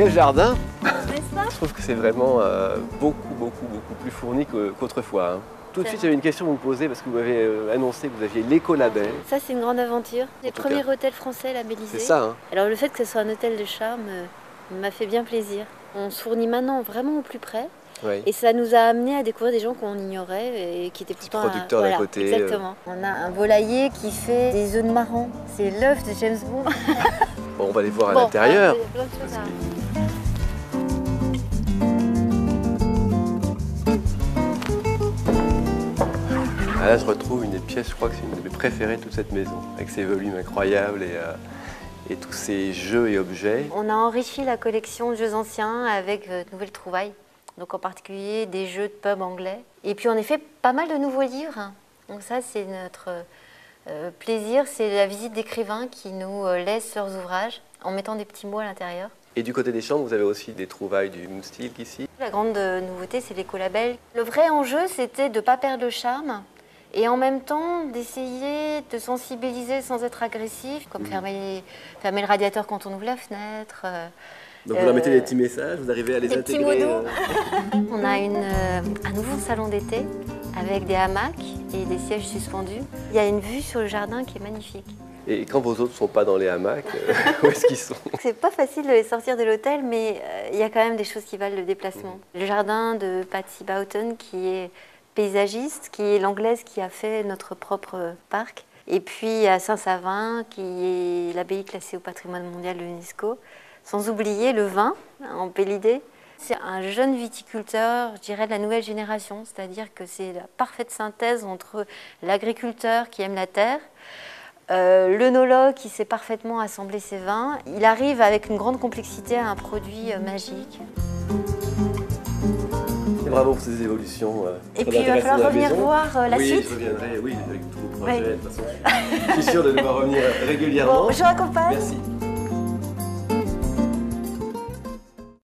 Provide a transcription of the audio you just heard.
le jardin. N'est-ce pas? Je trouve que c'est vraiment beaucoup plus fourni qu'autrefois. Hein. Tout de suite, j'avais une question à vous poser parce que vous m'avez annoncé que vous aviez l'écolabel. Ça, c'est une grande aventure. C'est le premier hôtel français labellisé. C'est ça, hein. Alors, le fait que ce soit un hôtel de charme m'a fait bien plaisir. On se fournit maintenant vraiment au plus près. Oui. Et ça nous a amené à découvrir des gens qu'on ignorait et qui étaient Petit pourtant producteur d'à côté. Exactement. On a un volailler qui fait des œufs de marron. C'est l'œuf de James Bond. Bon, on va aller voir à l'intérieur. Il y a plein de choses à... Ah, là, je retrouve une des pièces, je crois que c'est une de mes préférées de toute cette maison, avec ses volumes incroyables et tous ces jeux et objets. On a enrichi la collection de jeux anciens avec de nouvelles trouvailles, donc en particulier des jeux de pub anglais. Et puis on a fait pas mal de nouveaux livres, donc ça c'est notre plaisir, c'est la visite d'écrivains qui nous laissent leurs ouvrages en mettant des petits mots à l'intérieur. Et du côté des chambres, vous avez aussi des trouvailles du Moustilk ici. La grande nouveauté, c'est l'écolabel. Le vrai enjeu, c'était de ne pas perdre le charme et en même temps d'essayer de sensibiliser sans être agressif, comme fermer le radiateur quand on ouvre la fenêtre. Donc vous leur mettez des petits messages, vous arrivez à les intégrer. Petits mots doux. On a un nouveau salon d'été avec des hamacs et des sièges suspendus. Il y a une vue sur le jardin qui est magnifique. Et quand vos autres ne sont pas dans les hamacs, où est-ce qu'ils sont? C'est pas facile de les sortir de l'hôtel, mais il y a quand même des choses qui valent le déplacement. Le jardin de Patsy Boughton, qui est paysagiste, qui est l'anglaise qui a fait notre propre parc. Et puis à Saint-Savin, qui est l'abbaye classée au patrimoine mondial de l'UNESCO. Sans oublier le vin en Pélidé. C'est un jeune viticulteur, je dirais, de la nouvelle génération. C'est-à-dire que c'est la parfaite synthèse entre l'agriculteur qui aime la terre, l'œnologue qui sait parfaitement assembler ses vins. Il arrive avec une grande complexité à un produit magique. Et bravo pour ces évolutions. Et puis il va falloir revenir voir la suite. Oui, je reviendrai, oui, avec tous vos projets. De toute façon, je suis sûr de devoir revenir régulièrement. Bon, je vous accompagne. Merci.